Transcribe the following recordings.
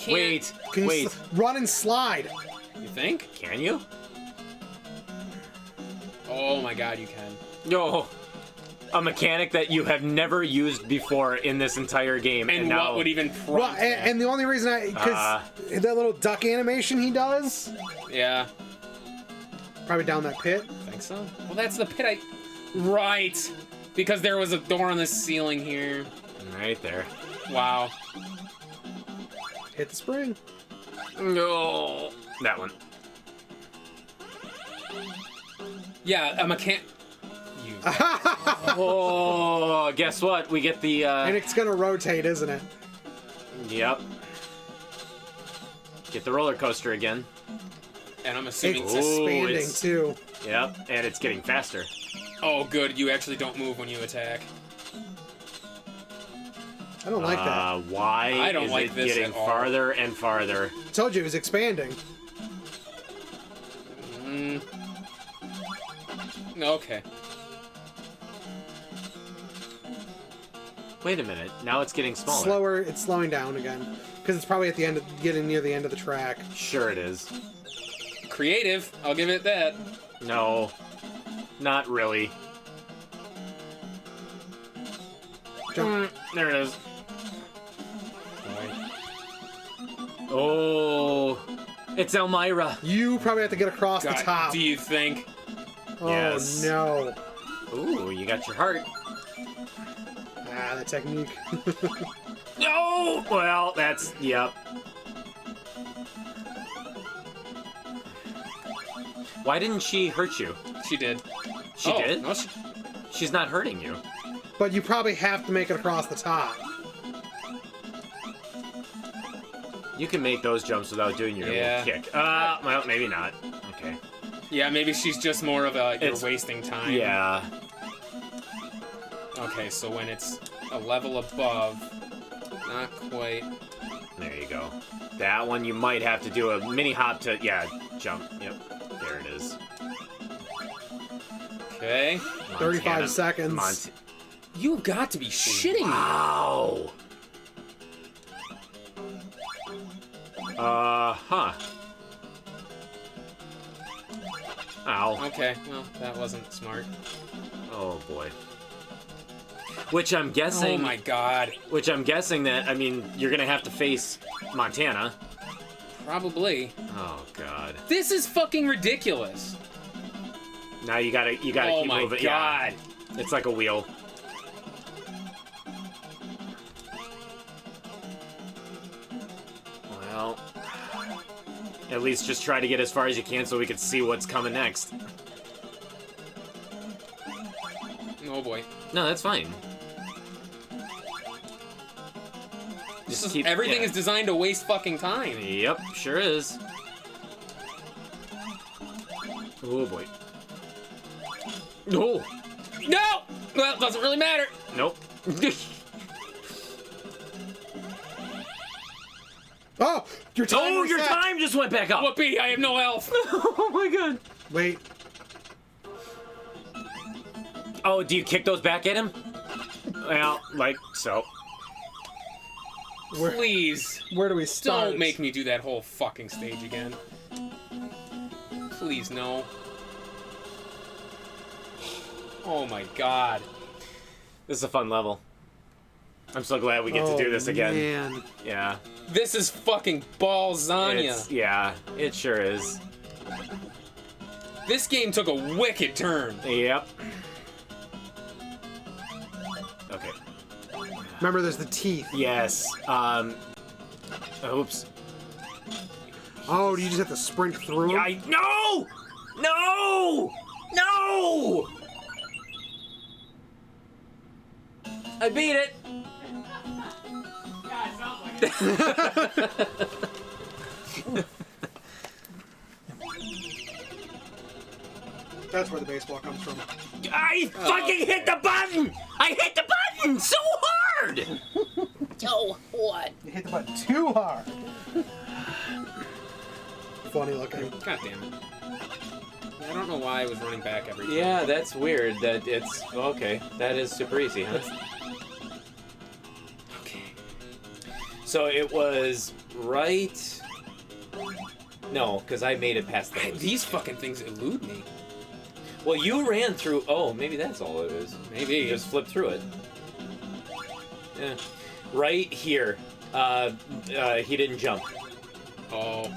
can't. Wait, Can you wait. run and slide? You think? Can you? Oh my god, you can. No. A mechanic that you have never used before in this entire game, and now... what would even prompt Well, that? and the only reason because that little duck animation he does, Yeah. probably down that pit. Think so? Well, that's the pit Right! Because there was a door on the ceiling here. Right there. Wow. Hit the spring. No. That one. Yeah, a mechanic... You... Oh, guess what? We get the, And it's gonna rotate, isn't it? Yep. Get the roller coaster again. And I'm assuming... It's Ooh, expanding it's- too. Yep, and it's getting faster. Oh, good. You actually don't move when you attack. I don't like that. Why I don't is like it this getting at all. farther and farther? Told you it was expanding. Okay. Wait a minute. Now it's getting smaller. Slower. It's slowing down again because it's probably at the end, getting near the end of the track. Sure it is. Creative. I'll give it that. No. Not really. Jump. There it is. Oh. It's Elmira. You probably have to get across the God, top. do you think? Oh Yes. no! Ooh, you got your heart. Ah, the technique. No! Well, that's... Yep. Why didn't she hurt you? She did. She Oh, did? No, She's not hurting you. But you probably have to make it across the top. You can make those jumps without doing your Yeah. little kick. Well, maybe not. Okay. Yeah, maybe she's just more of a you're It's- wasting time. Yeah. Okay, so when it's a level above, not quite. There you go. That one you might have to do a mini hop to... Yeah, jump. Yep. There it is. Okay. 35 seconds. You've got to be shitting me. Wow. Huh. Ow. Okay, well, that wasn't smart. Oh, boy. Which I'm guessing... Oh my god. Which I'm guessing that, I mean, you're gonna have to face Montana. Probably. Oh, God. This is fucking ridiculous. Now you gotta Oh keep my moving. god. Yeah. It's like a wheel. Well, at least just try to get as far as you can so we can see what's coming next. Oh boy. No, that's fine. Just keep, Everything yeah. is designed to waste fucking time. Yep, sure is. Oh boy. No! No! Well, it doesn't really matter. Nope. Oh, your time. Oh, your reset. time just went back up! Whoopee, I have no health. Oh my god. Wait. Oh, do you kick those back at him? Well, like so. Please. Where do we start? Don't make me do that whole fucking stage again. Please, no. Oh my god. This is a fun level. I'm so glad we get to do this again. Man. Yeah. This is fucking balzania. Yeah, it sure is. This game took a wicked turn. Yep. Okay. Remember, there's the teeth. Yes. Oops. Oh, do you just have to sprint through? Yeah, no! No! No! I beat it. That's where the baseball comes from. I fucking hit the button! I hit the button so hard! So what? You hit the button too hard. Funny looking. God damn it. I don't know why I was running back every time. Yeah, that's weird that it's... Okay, that is super easy, huh? Okay. So it was right... No, because I made it past those. These fucking things elude me. Well, you ran through... Oh, maybe that's all it is. Maybe. You just flipped through it. Yeah. Right here. He didn't jump. Oh.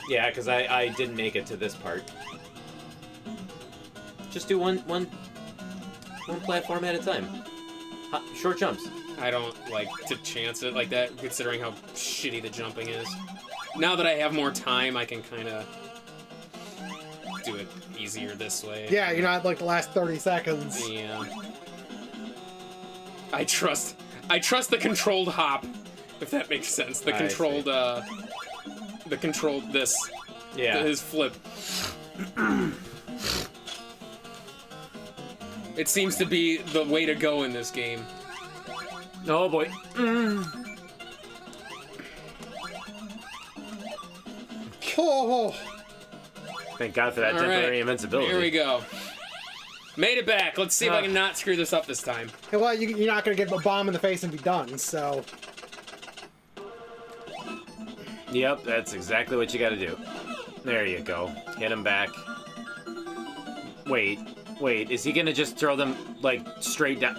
Yeah, because I didn't make it to this part. Just do one platform at a time. Short jumps. I don't like to chance it like that, considering how shitty the jumping is. Now that I have more time, I can kind of do it easier this way. Yeah, you're not like the last 30 seconds. Yeah. I trust the controlled hop, if that makes sense. The controlled, this. Yeah. His flip. It seems to be the way to go in this game. Oh boy. Oh, Thank God for that temporary invincibility. Here we go. Made it back. Let's see if I can not screw this up this time. well, you're not going to get a bomb in the face and be done, so... Yep, that's exactly what you gotta do. There you go. Hit him back. Wait, is he gonna just throw them, like, straight down?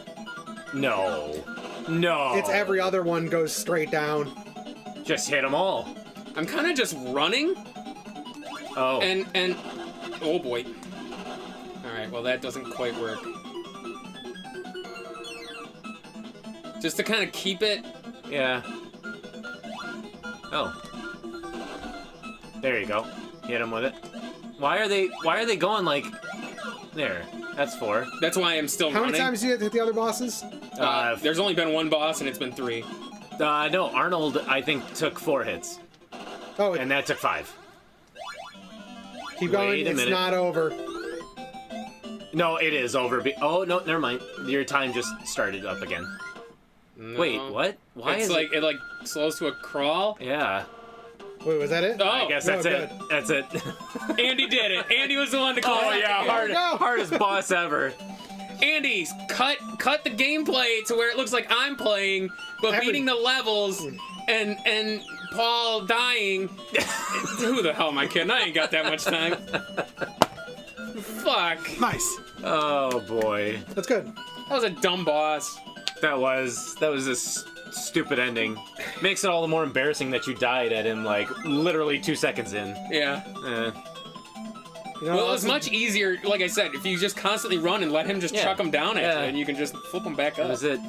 No. No. It's every other one goes straight down. Just hit them all. I'm kind of just running. Oh. And oh boy. Alright, well that doesn't quite work. Just to kind of keep it. Yeah. Oh. There you go. Hit him with it. Why are they going like... There. That's 4. That's why I'm still How running. many times did you hit the other bosses? There's only been 1 boss and it's been 3. No, Arnold, I think, took 4 hits. Oh, And that took 5. keep going. Wait a It's minute. not over. No, it is over. Oh, no, never mind. Your time just started up again. No. Wait, what? Why it's is like it like slows to a crawl. Yeah. Wait, was that it? Oh, I guess that's no, it. good. That's it. Andy did it. Andy was the one to call it. There we go. Hardest boss ever. Andy, cut the gameplay to where it looks like I'm playing, but beating the levels and Paul dying. Who the hell am I kidding? I ain't got that much time. Fuck. Nice. Oh boy. That's good. That was a dumb boss. That was a stupid ending. Makes it all the more embarrassing that you died at him like literally 2 seconds in. Yeah. You know, Well, it was much easier, like I said, if you just constantly run and let him just chuck him down at you, and you can just flip him back up. That was it.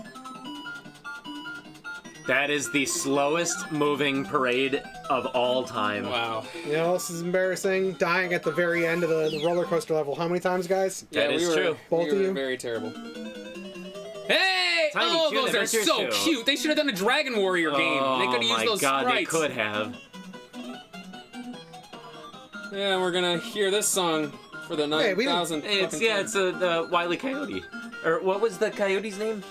That is the slowest moving parade of all time. Wow. You know, this is embarrassing. Dying at the very end of the roller coaster level. How many times, guys? That is true. Both of were you? very terrible. Hey! Tiny Oh, Toon those are Adventures so 2. cute. They should have done a Dragon Warrior game. They could have used those God, sprites. they could have. Yeah, we're gonna hear this song for the Hey, we 9,000. It's a Wile E. Coyote. Or what was the coyote's name?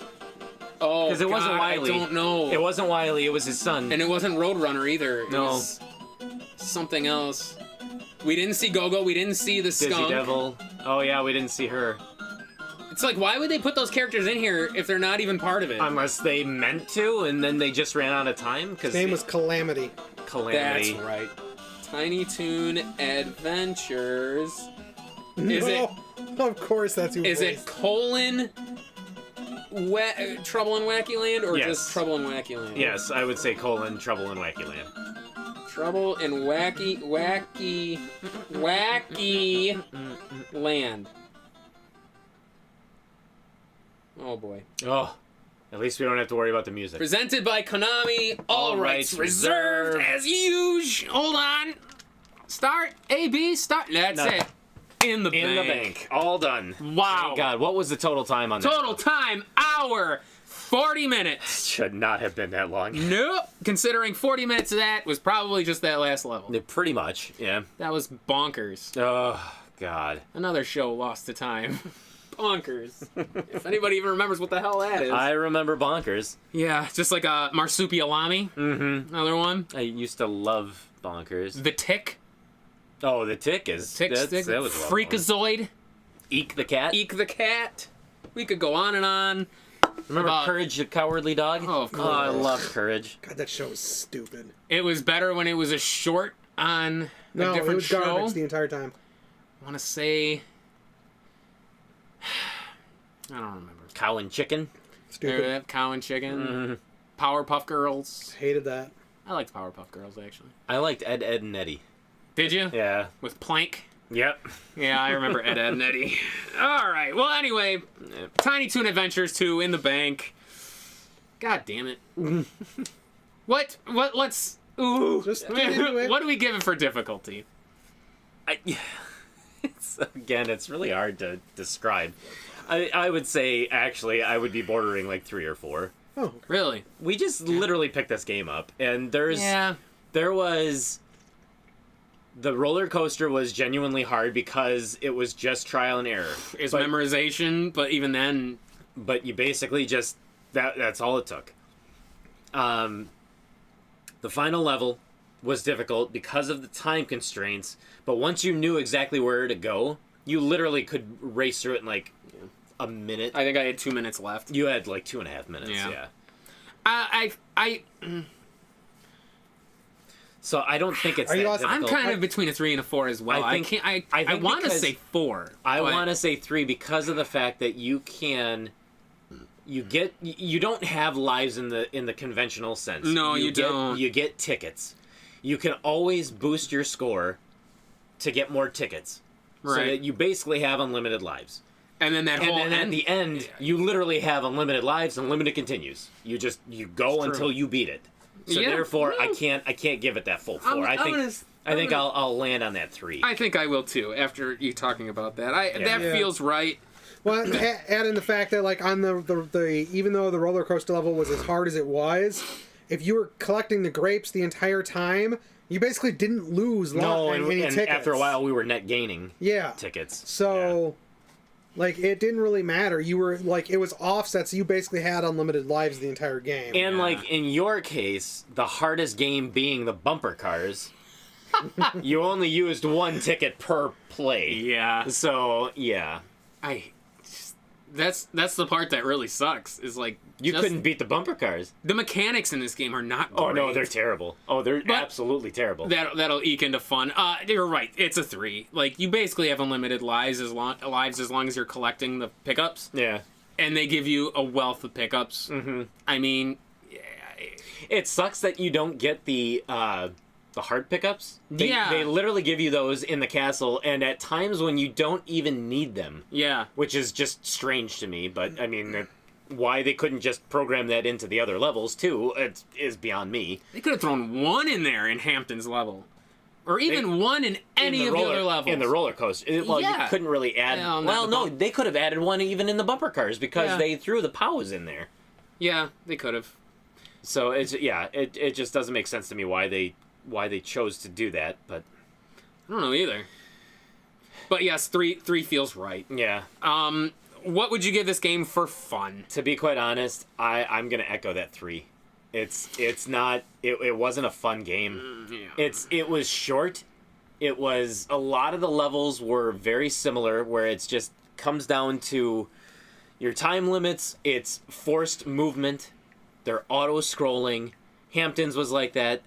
Oh, Because it wasn't God, Wile E. I don't know. It wasn't Wile E. It was his son. And it wasn't Roadrunner either. It No. was something else. We didn't see Go-Go. We didn't see the Dizzy skunk. Devil. Oh yeah, we didn't see her. It's like, why would they put those characters in here if they're not even part of it? Unless they meant to, and then they just ran out of time. His name was Calamity. Calamity. That's right. Tiny Toon Adventures. Is it? Of course, that's who. Is it voiced. colon Trouble in Wackyland or Yes. just Trouble in Wackyland? Yes, I would say colon Trouble in Wackyland. Trouble in Wacky Land. Oh boy. Oh, at least we don't have to worry about the music. Presented by Konami. All rights reserved as usual. Hold on. Start. A, B, start. That's No. it. In the In bank. the bank. All done. Wow. Thank God, what was the total time on that? Total time, hour, 40 minutes. Should not have been that long. Nope. Considering 40 minutes of that was probably just that last level. Pretty much, yeah. That was bonkers. Oh, God. Another show lost to time. Bonkers. If anybody even remembers what the hell that is. I remember Bonkers. Yeah, just like a Marsupialami. Mm-hmm. Another one. I used to love Bonkers. The Tick. Oh, the Tick is... Tick Stick. that was a lot of fun. Freakazoid. Eek the Cat. Eek the Cat. We could go on and on. Remember About- Courage the Cowardly Dog? Oh, of course. I love Courage. God, that show was stupid. It was better when it was a short on a No, different it was show. garbage the entire time. I want to say... I don't remember. Cow and Chicken. Stupid. Cow and Chicken. Mm-hmm. Powerpuff Girls. Hated that. I liked Powerpuff Girls, actually. I liked Ed, Ed, and Eddie. Did you? Yeah. With Plank? Yep. Yeah, I remember Ed, Ed, and Eddie. All right. Well, anyway, Tiny Toon Adventures 2 in the bank. God damn it. What? Let's... Ooh. Just get into it. What do we give it for difficulty? It's really hard to describe. I would say, actually, I would be bordering like 3 or 4. Oh, Really? We just literally picked this game up, and there was... The roller coaster was genuinely hard because it was just trial and error. It's memorization, but even then... But you basically just... That's all it took. The final level was difficult because of the time constraints, but once you knew exactly where to go, you literally could race through it in like a minute. I think I had 2 minutes left. You had like 2.5 minutes, yeah. I So I don't think it's that difficult. I'm kind of between a 3 and a 4 as well. I think I want to because- say 4. I but- want to say 3 because of the fact that you don't have lives in the conventional sense. No, you don't. You get tickets. You can always boost your score to get more tickets. So Right. that you basically have unlimited lives. And then that And whole then at the end, you literally have unlimited lives, unlimited continues. You go It's until true. you beat it. So Yeah, therefore, well, I can't give it that full 4. I think I'll land on that 3. I think I will too. After you talking about that, that Yeah. feels right. well, add in the fact that like on the even though the roller coaster level was as hard as it was, if you were collecting the grapes the entire time, you basically didn't lose any and tickets. after a while, we were net gaining Yeah. tickets. So, like, it didn't really matter. You were like, it was offset, so you basically had unlimited lives the entire game. And Yeah. like in your case, the hardest game being the bumper cars, you only used 1 ticket per play. Yeah. So yeah, That's the part that really sucks. Is like you just- couldn't beat the bumper cars. The mechanics in this game are not great. Oh no, they're terrible. Oh, they're absolutely terrible. That'll eke into fun. You're right. It's a 3. Like you basically have unlimited lives as long as you're collecting the pickups, Yeah. and they give you a wealth of pickups. Mm-hmm. I mean, It sucks that you don't get the hard pickups. They literally give you those in the castle, and at times when you don't even need them, yeah. which is just strange to me. But I mean, why they couldn't just program that into the other levels too is beyond me. They could have thrown 1 in there in Hampton's level, or even 1 in any of the other levels. In the roller coaster. Well, Yeah. you couldn't really add... Well, not Well, the no, bump. they could have added 1 even in the bumper cars because Yeah. they threw the POWs in there. Yeah, they could have. So it just doesn't make sense to me why they chose to do that. But I don't know either. But yes, 3 feels right. yeah, What would you give this game for fun? to be quite honest, I'm gonna echo that 3. It's not. It wasn't a fun game. Yeah. It was short. It was a lot of the levels were very similar, where it's just comes down to your time limits. It's forced movement. They're auto scrolling. Hamptons was like that.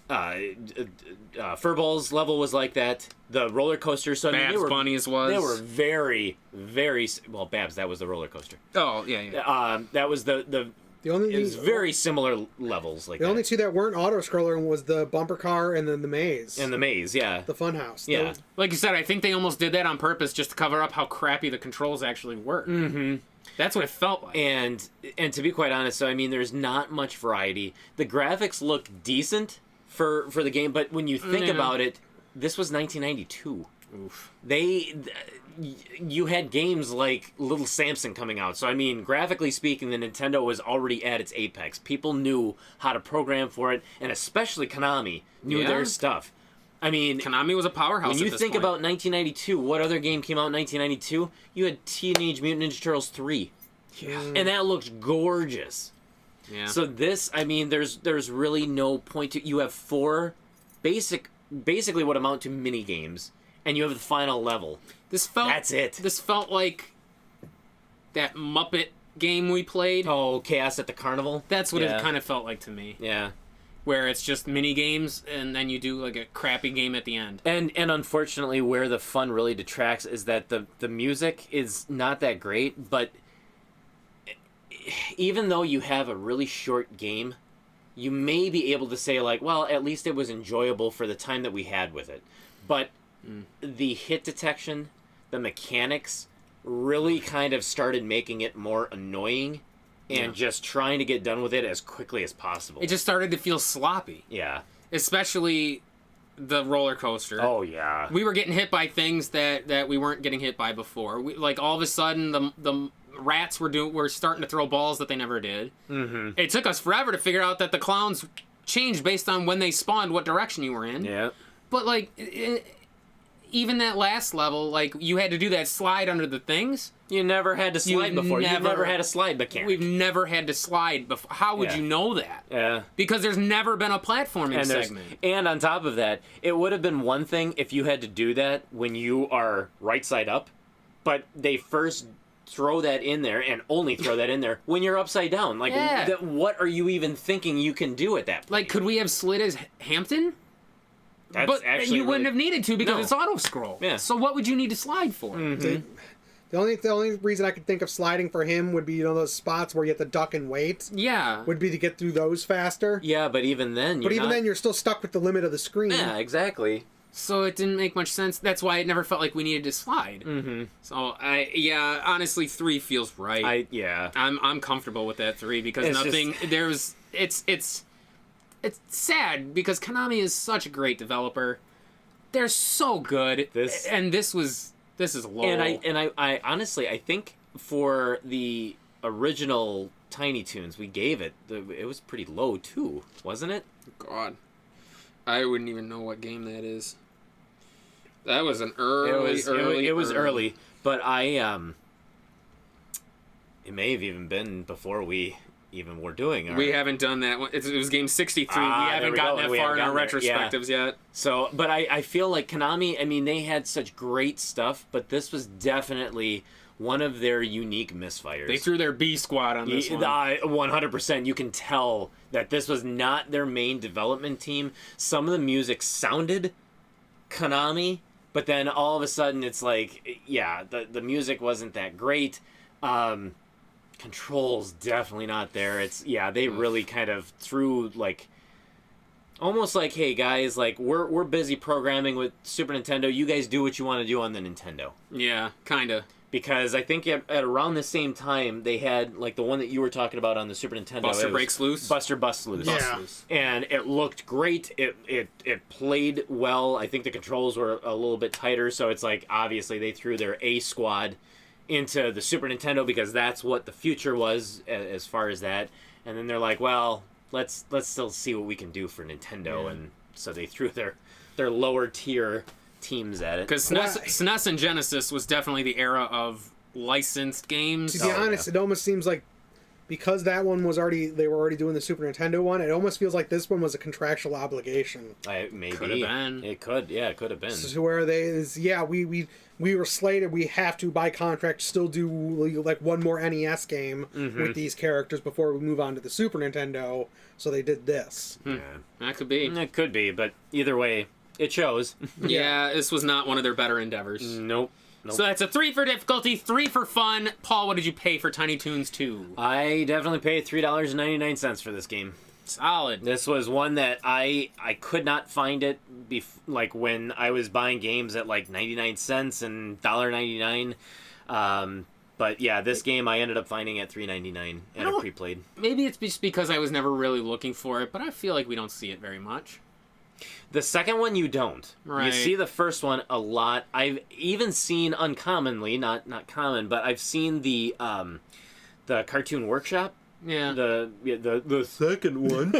Furball's level was like that. The roller coaster. So I mean, Babs Bunny's was. they were very, very well. Babs, that was the roller coaster. Oh yeah. That was the The it was very similar levels like the that. only 2 that weren't auto scrolling was the bumper car and then the maze. And the maze, yeah. the fun house. Yeah. Like you said, I think they almost did that on purpose just to cover up how crappy the controls actually were. Mm-hmm. That's what it felt like. And to be quite honest, so I mean, there's not much variety. The graphics look decent for the game, but when you think Yeah. about it, this was 1992. Oof. You had games like Little Samson coming out. So I mean, graphically speaking, the Nintendo was already at its apex. People knew how to program for it, and especially Konami knew Yeah. their stuff. I mean, Konami was a powerhouse. when you at this think point. about 1992, what other game came out in 1992? You had Teenage Mutant Ninja Turtles 3. Yeah. And that looks gorgeous. Yeah. So this, I mean, there's really no point to... You have 4 basically what amount to mini games, and you have the final level. This felt. That's it. This felt like that Muppet game we played. Oh, Chaos at the Carnival. That's what Yeah. it kind of felt like to me. Yeah. Where it's just mini games and then you do like a crappy game at the end. And unfortunately, where the fun really detracts is that the music is not that great, but even though you have a really short game, you may be able to say, like, well, at least it was enjoyable for the time that we had with it. But the hit detection, the mechanics, really kind of started making it more annoying and just trying to get done with it as quickly as possible. It just started to feel sloppy. Yeah. Especially the roller coaster. Oh, yeah. We were getting hit by things that we weren't getting hit by before. Like, all of a sudden, the rats were starting to throw balls that they never did. Mm-hmm. It took us forever to figure out that the clowns changed based on when they spawned, what direction you were in. Yeah. But, like, even that last level, like, you had to do that slide under the things. You never had to slide before. You never had a slide mechanic. We've never had to slide before. How would you know that? Yeah. Because there's never been a platforming segment. And on top of that, it would have been one thing if you had to do that when you are right side up, but they first throw that in there and only throw that in there when you're upside down. Like, what are you even thinking you can do at that point? Like, could we have slid as Hampton? That's but actually you wouldn't have needed to because it's auto scroll. Yeah. So what would you need to slide for? Mm-hmm. The only reason I could think of sliding for him would be, those spots where you have to duck and wait. Yeah. Would be to get through those faster. Yeah, but even then, then you're still stuck with the limit of the screen. Yeah, exactly. So it didn't make much sense. That's why it never felt like we needed to slide. Mm-hmm. So honestly, 3 feels right. I'm comfortable with that 3 because it's sad because Konami is such a great developer. They're so good. This is low. And I honestly, I think for the original Tiny Toons, we gave it was pretty low too, wasn't it? God, I wouldn't even know what game that is. That was an early. It was early, but it may have even been before we even were doing. We haven't done that one. It was game 63. We haven't gotten that far in our retrospectives yet. So, but I feel like Konami, I mean, they had such great stuff, but this was definitely one of their unique misfires. They threw their B squad on this one. 100%. You can tell that this was not their main development team. Some of the music sounded Konami, but then all of a sudden it's like, the music wasn't that great. Controls definitely not there. They really kind of threw almost like, hey guys, like we're busy programming with Super Nintendo. You guys do what you want to do on the Nintendo. Yeah, kinda. Because I think at around the same time they had like the one that you were talking about on the Super Nintendo. Buster Breaks Loose. Buster Busts Loose. Yeah. And it looked great. It played well. I think the controls were a little bit tighter, so it's like obviously they threw their A squad into the Super Nintendo because that's what the future was as far as that. And then they're like, well, let's still see what we can do for Nintendo, and so they threw their lower tier teams at it. Because SNES and Genesis was definitely the era of licensed games. To be honest, it almost seems like because that one they were already doing the Super Nintendo one, it almost feels like this one was a contractual obligation. Maybe. Could have been. It could, yeah, it could have been. So where we were slated, we have to, by contract, still do like one more NES game with these characters before we move on to the Super Nintendo, so they did this. Yeah. That could be. It could be, but either way, it shows. Yeah, this was not one of their better endeavors. Nope. So that's a 3 for difficulty, 3 for fun. Paul, what did you pay for Tiny Toons 2? I definitely paid $3.99 for this game. Solid. This was one that I could not find it when I was buying games at like 99 cents and $1.99. But yeah, this game I ended up finding at $3.99 at a pre-played. Maybe it's just because I was never really looking for it, but I feel like we don't see it very much. The second one you don't. Right. You see the first one a lot. I've even seen uncommonly, not common, but I've seen the Cartoon Workshop. Yeah. The second one.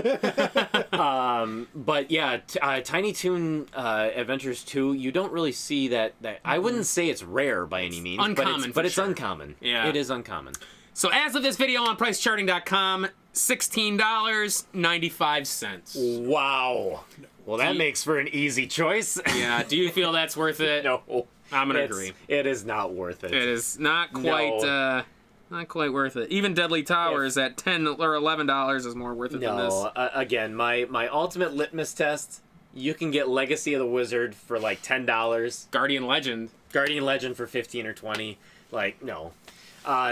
But yeah, Tiny Toon Adventures 2, you don't really see that I wouldn't say it's rare by any means. Uncommon, but it's sure. uncommon. Yeah. It is uncommon. So as of this video on PriceCharting.com, $16.95. Wow. Well, that makes for an easy choice. Yeah. Do you feel that's worth it? No. I'm gonna agree. It is not worth it. It is not quite. Not quite worth it. Even Deadly Towers at $10 or $11 is more worth it than this. No, again, my ultimate litmus test, you can get Legacy of the Wizard for like $10. Guardian Legend For 15 or 20. Like, no.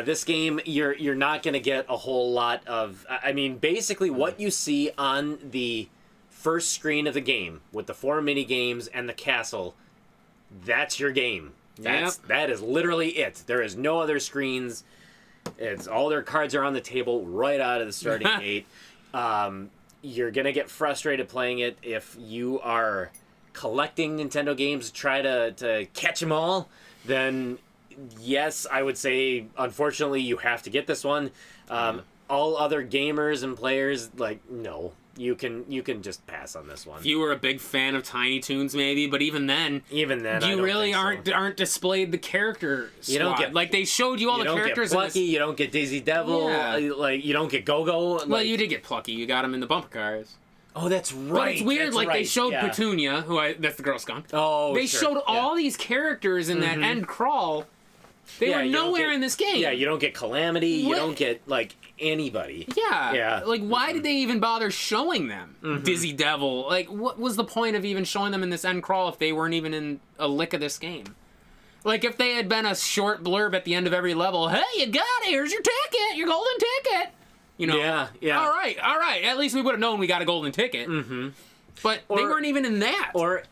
This game, you're not going to get a whole lot of... I mean, basically what you see on the first screen of the game with the 4 mini games and the castle, that's your game. That is literally it. There is no other screens. It's all their cards are on the table right out of the starting gate. You're going to get frustrated playing it if you are collecting Nintendo games to try to catch them all. Then, yes, I would say, unfortunately, you have to get this one. All other gamers and players, like, no. You can just pass on this one. If you were a big fan of Tiny Toons, maybe, but even then, you really aren't displayed the character squad. You don't get, like, they showed you all the characters. You don't get Plucky, you don't get Daisy Devil, like you don't get Go-Go. Well, you did get Plucky. You got him in the bumper cars. Oh, that's right. But it's weird, they showed Petunia, that's the Girl Skunk. Oh, they showed all these characters in that end crawl. They were nowhere in this game. Yeah, you don't get Calamity. You don't get, like, anybody. Yeah. Like, why did they even bother showing them? Dizzy Devil. Like, what was the point of even showing them in this end crawl if they weren't even in a lick of this game? Like, if they had been a short blurb at the end of every level, hey, you got it, here's your ticket, your golden ticket. You know? Yeah. All right. At least we would have known we got a golden ticket. But they weren't even in that. Or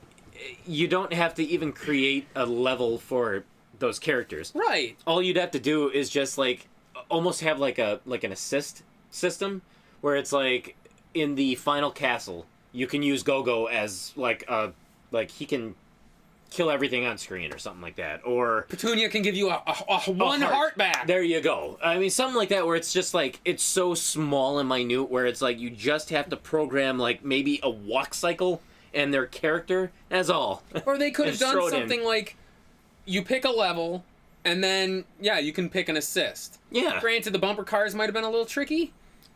you don't have to even create a level for those characters. Right. All you'd have to do is just like almost have like an assist system where it's like in the final castle you can use Go-Go as like he can kill everything on screen or something like that, or Petunia can give you a one heart back. There you go. I mean, something like that where it's just like it's so small and minute where it's like you just have to program like maybe a walk cycle and their character. That's all. Or they could have done something like you pick a level, and then, you can pick an assist. Yeah. Granted, the bumper cars might have been a little tricky.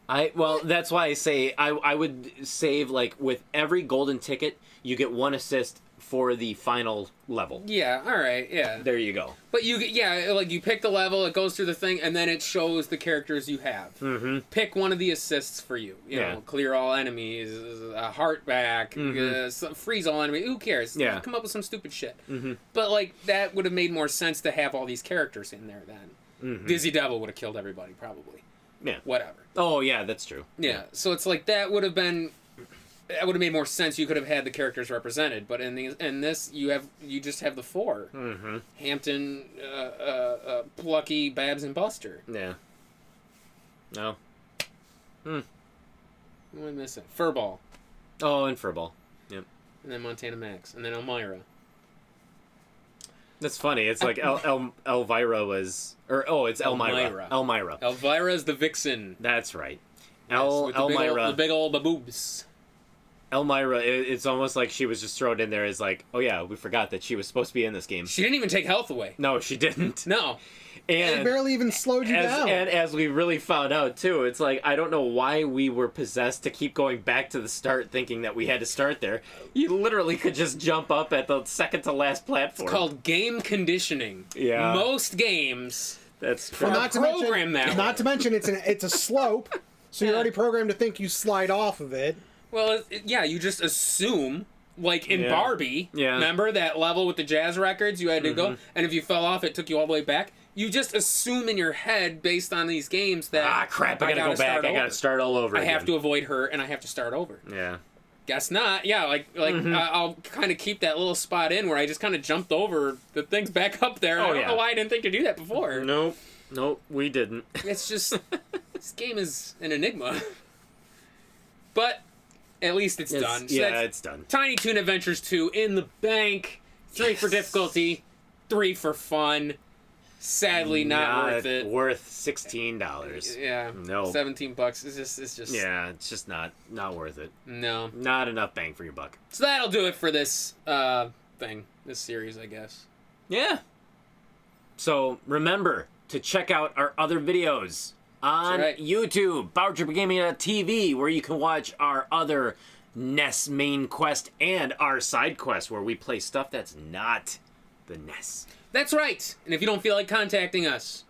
That's why I say I would save, like, with every golden ticket, you get one assist for the final level. Yeah, alright, yeah. There you go. But you pick the level, it goes through the thing, and then it shows the characters you have. Pick one of the assists for you. You know, clear all enemies, a heart back, freeze all enemies. Who cares? Yeah. Come up with some stupid shit. But, like, that would have made more sense to have all these characters in there then. Dizzy Devil would have killed everybody, probably. Yeah. Whatever. Oh, yeah, that's true. Yeah, so it's like that would have made more sense. You could have had the characters represented, but in this you just have the 4: Hampton, Plucky, Babs, and Buster. Yeah. No. What am I missing? Furball. Oh, and Furball. Yep. And then Montana Max, and then Elmira. That's funny. It's like Elvira was, it's Elmira. Elvira's the vixen. That's right. Elmira. The big old baboobs. Elmira, it's almost like she was just thrown in there as like, oh yeah, we forgot that she was supposed to be in this game. She didn't even take health away. No, she didn't. No. And it barely even slowed you down. And as we really found out too, it's like, I don't know why we were possessed to keep going back to the start thinking that we had to start there. You literally could just jump up at the second to last platform. It's called game conditioning. Yeah. Most games that's true. Not to mention it's a slope, so you're already programmed to think you slide off of it. Well, you just assume, like in Barbie, remember that level with the jazz records, you had to go, and if you fell off, it took you all the way back? You just assume in your head, based on these games, that, crap, I gotta go back, I gotta start all over again. I have to avoid her, and I have to start over. Yeah. Guess not. Yeah, I'll kind of keep that little spot in where I just kind of jumped over the things back up there. I don't know why I didn't think to do that before. Nope, we didn't. It's just, this game is an enigma. But at least it's done. So it's done. Tiny Toon Adventures 2 in the bank. 3 for difficulty, 3 for fun. Sadly, not worth it. Worth $16. Yeah. No. $17. It's just. Yeah, it's just not worth it. No. Not enough bang for your buck. So that'll do it for this this series, I guess. Yeah. So remember to check out our other videos on YouTube, PowerTripGaming.tv, where you can watch our other NES main quest and our side quest, where we play stuff that's not the NES. That's right. And if you don't feel like contacting us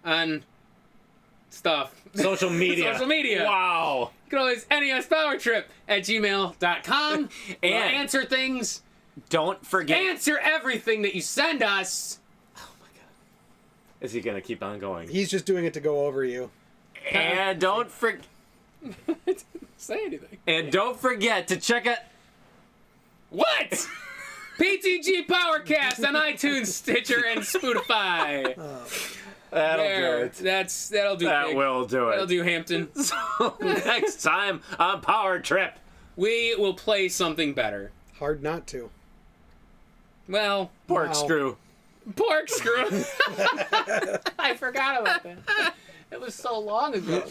on stuff. Social media. Social media. Wow. You can always nespowertrip@gmail.com. We'll And- answer things. Don't forget. Answer everything that you send us. Is he gonna keep on going? He's just doing it to go over you. And don't forget. Say anything. And don't forget to check out. What? PTG Powercast on iTunes, Stitcher, and Spotify. That'll There. do it. That'll do. That Pig. will do That'll it. do, Hampton. So next time on Power Trip. We will play something better. Hard not to. Well, Pork Wow. screw. pork screw. I forgot about that. It was so long ago.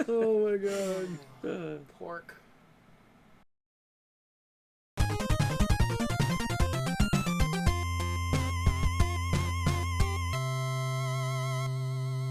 Oh my god. Pork.